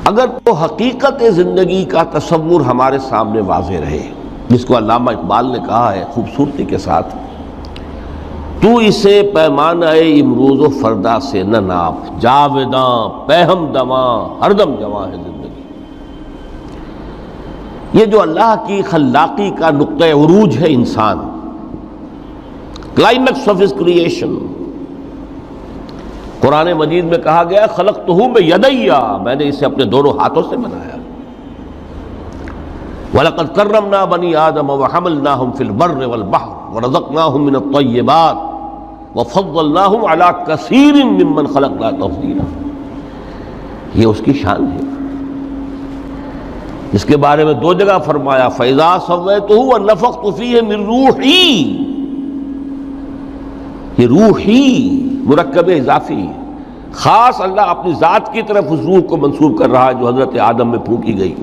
اگر تو حقیقت زندگی کا تصور ہمارے سامنے واضح رہے، جس کو علامہ اقبال نے کہا ہے خوبصورتی کے ساتھ، تو اسے پیمانہ امروز و فردا سے نہ ناپ، جاویداں پہم دواں ہر دم جواں ہے زندگی۔ یہ جو اللہ کی خلاقی کا نقطہ عروج ہے انسان، کلائمیکس آف ہز کریشن، قرآن مجید میں کہا گیا خلقتہ بیدی، میں نے اسے اپنے دونوں ہاتھوں سے بنایا۔ وَلَقَدْ كَرَّمْنَا بَنِي آدَمَ وَحَمَلْنَاهُمْ فِي الْبَرِّ وَالْبَحْرِ وَرَزَقْنَاهُمْ مِنَ الطَّيِّبَاتِ وَفَضَّلْنَاهُمْ عَلَى كَثِيرٍ مِّمَّنْ خَلَقْنَا تَفْضِيلًا۔ یہ اس کی شان ہے، اس کے بارے میں دو جگہ فرمایا فَإِذَا سَوَّيْتُهُ وَنَفَخْتُ فِيهِ مِن رُوحِي، یہ روحی مرکب اضافی، خاص اللہ اپنی ذات کی طرف اس روح کو منسوب کر رہا ہے جو حضرت آدم میں پھونکی گئی،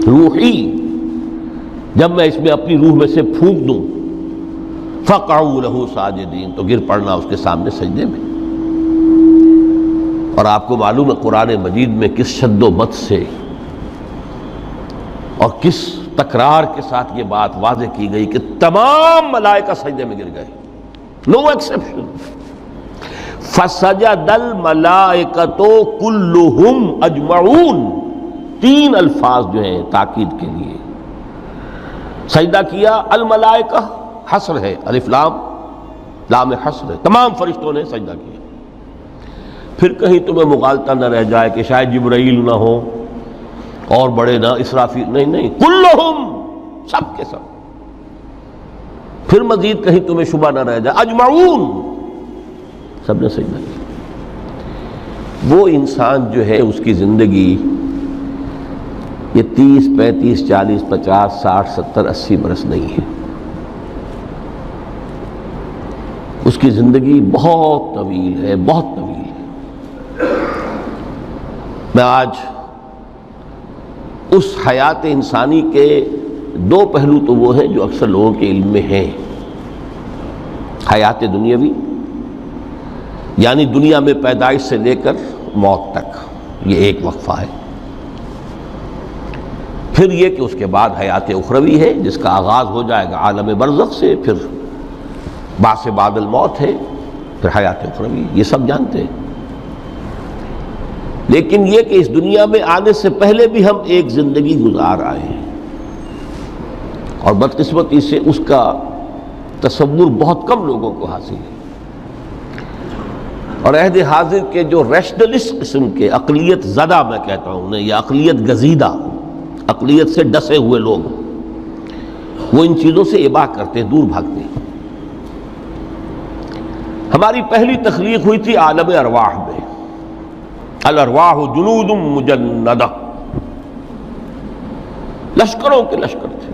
روحی، جب میں اس میں اپنی روح میں سے پھونک دوں فَقَعُوا لَهُ سَاجِدِينَ، تو گر پڑنا اس کے سامنے سجدے میں۔ اور آپ کو معلوم ہے قرآن مجید میں کس شد و بد سے اور کس تکرار کے ساتھ یہ بات واضح کی گئی کہ تمام ملائکہ سجدے میں گر گئے، نو ایکسیپشن۔ فَسَجَدَ الْمَلَائِكَةُ كُلُّهُمْ أَجْمَعُونَ، تین الفاظ جو ہیں تاکید کے لیے، سجدہ کیا الملائکہ، حصر ہے، الف لام، لام حصر ہے، تمام فرشتوں نے سجدہ کیا۔ پھر کہیں تمہیں مغالطہ نہ رہ جائے کہ شاید جبرائیل نہ ہو اور بڑے نہ اسرافیل، نہیں، کلہم، سب کے سب۔ پھر مزید کہیں تمہیں شبہ نہ رہ جائے اجمعون، سب نے سجدہ کیا۔ وہ انسان جو ہے اس کی زندگی یہ 30 35 40 50 60 70 80 برس نہیں ہے، اس کی زندگی بہت طویل ہے، بہت طویل ہے۔ میں آج اس حیات انسانی کے دو پہلو تو وہ ہیں جو اکثر لوگوں کے علم میں ہیں، حیات دنیاوی یعنی دنیا میں پیدائش سے لے کر موت تک، یہ ایک وقفہ ہے۔ پھر یہ کہ اس کے بعد حیات اخروی ہے جس کا آغاز ہو جائے گا عالم برزخ سے، پھر بعث بعد الموت ہے، پھر حیات اخروی، یہ سب جانتے ہیں۔ لیکن یہ کہ اس دنیا میں آنے سے پہلے بھی ہم ایک زندگی گزار آئے ہیں، اور بدقسمتی سے اس کا تصور بہت کم لوگوں کو حاصل ہے۔ اور عہد حاضر کے جو ریشنلسٹ قسم کے عقلیت زدہ میں کہتا ہوں انہیں، یا عقلیت گزیدہ، عقلیت سے ڈسے ہوئے لوگ، وہ ان چیزوں سے اباع کرتے ہیں، دور بھاگتے ہیں۔ ہماری پہلی تخلیق ہوئی تھی عالم ارواح میں، الارواح جنود مجندہ، لشکروں کے لشکر تھے۔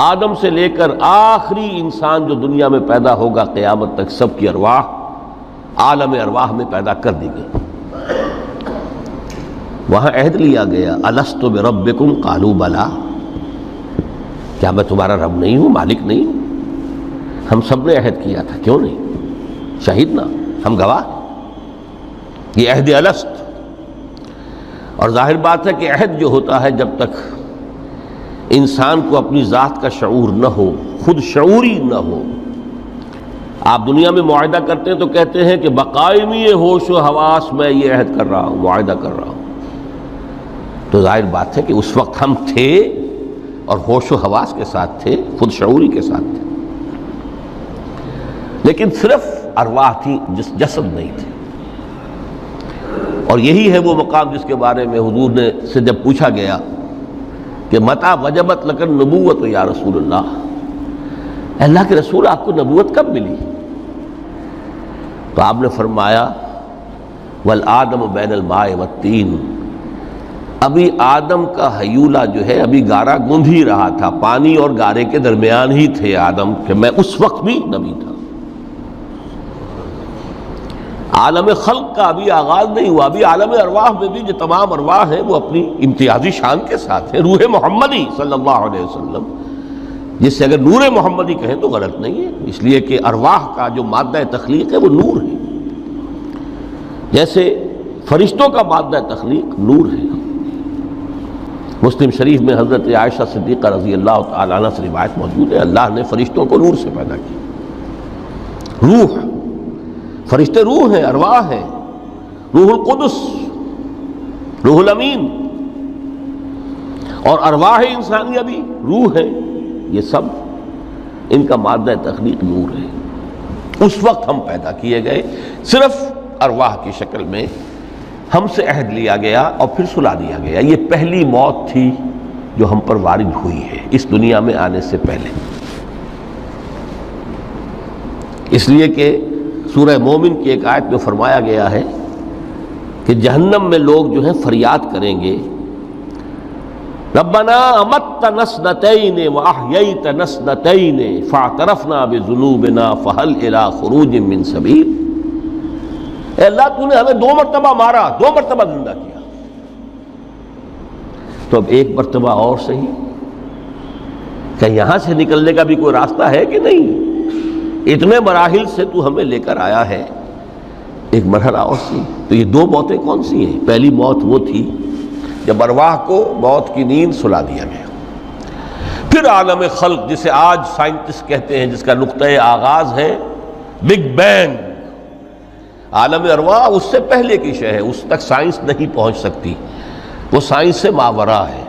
آدم سے لے کر آخری انسان جو دنیا میں پیدا ہوگا قیامت تک، سب کی ارواح عالم ارواح میں پیدا کر دی گئی۔ وہاں عہد لیا گیا الست بربکم قالوا بلا، کیا میں تمہارا رب نہیں ہوں، مالک نہیں ہوں؟ ہم سب نے عہد کیا تھا، کیوں نہیں؟ شہیدنا، ہم گواہ، یہ عہد الست۔ اور ظاہر بات ہے کہ عہد جو ہوتا ہے جب تک انسان کو اپنی ذات کا شعور نہ ہو، خود شعوری نہ ہو، آپ دنیا میں معاہدہ کرتے ہیں تو کہتے ہیں کہ بقائمی ہوش و حواس میں یہ عہد کر رہا ہوں، معاہدہ کر رہا ہوں، تو ظاہر بات ہے کہ اس وقت ہم تھے اور ہوش و حواس کے ساتھ تھے، خود شعوری کے ساتھ تھے، لیکن صرف ارواح تھی، جسد نہیں تھے۔ اور یہی ہے وہ مقام جس کے بارے میں حضور نے سے جب پوچھا گیا کہ متى وجبت لک النبوۃ یا رسول اللہ، اللہ کے رسول آپ کو نبوت کب ملی؟ تو آپ نے فرمایا والآدم بین الماء والطین، ابھی آدم کا حیولہ جو ہے ابھی گارا گوندھ ہی رہا تھا، پانی اور گارے کے درمیان ہی تھے آدم، کہ میں اس وقت بھی نبی تھا۔ عالم خلق کا ابھی آغاز نہیں ہوا، ابھی عالم ارواح میں بھی جو تمام ارواح ہیں وہ اپنی امتیازی شان کے ساتھ ہیں۔ روح محمدی صلی اللہ علیہ وسلم، جس سے اگر نور محمدی کہیں تو غلط نہیں ہے، اس لیے کہ ارواح کا جو مادہ تخلیق ہے وہ نور ہے۔ جیسے فرشتوں کا مادہ تخلیق نور ہے۔ مسلم شریف میں حضرت عائشہ صدیقہ رضی اللہ تعالی عنہ سے روایت موجود ہے، اللہ نے فرشتوں کو نور سے پیدا کیا۔ روح، فرشتے روح ہیں، ارواح ہیں، روح القدس، روح الامین، اور ارواح انسانیہ بھی روح ہے، یہ سب ان کا مادہ تخلیق نور ہے۔ اس وقت ہم پیدا کیے گئے، صرف ارواح کی شکل میں ہم سے عہد لیا گیا اور پھر سلا دیا گیا۔ یہ پہلی موت تھی جو ہم پر وارد ہوئی ہے اس دنیا میں آنے سے پہلے، اس لیے کہ سورہ مومن کی ایک آیت میں فرمایا گیا ہے کہ جہنم میں لوگ جو ہیں فریاد کریں گے، ربنا امتنا اثنتین واحییتنا اثنتین فاعترفنا بذنوبنا فهل الی خروج من سبیل۔ اے اللہ تو نے ہمیں 2 مرتبہ مارا، 2 مرتبہ زندہ کیا، تو اب 1 مرتبہ اور صحیح، کہ یہاں سے نکلنے کا بھی کوئی راستہ ہے کہ نہیں؟ اتنے مراحل سے تو ہمیں لے کر آیا ہے، ایک مرحلہ اور سی۔ تو یہ 2 موتیں کون سی ہیں؟ پہلی موت وہ تھی جب ارواح کو موت کی نیند سلا دیا گیا۔ پھر عالم خلق، جسے آج سائنٹسٹ کہتے ہیں، جس کا نقطۂ آغاز ہے بگ بینگ، عالم ارواح اس سے پہلے کی شے ہے، اس تک سائنس نہیں پہنچ سکتی، وہ سائنس سے ماورا ہے۔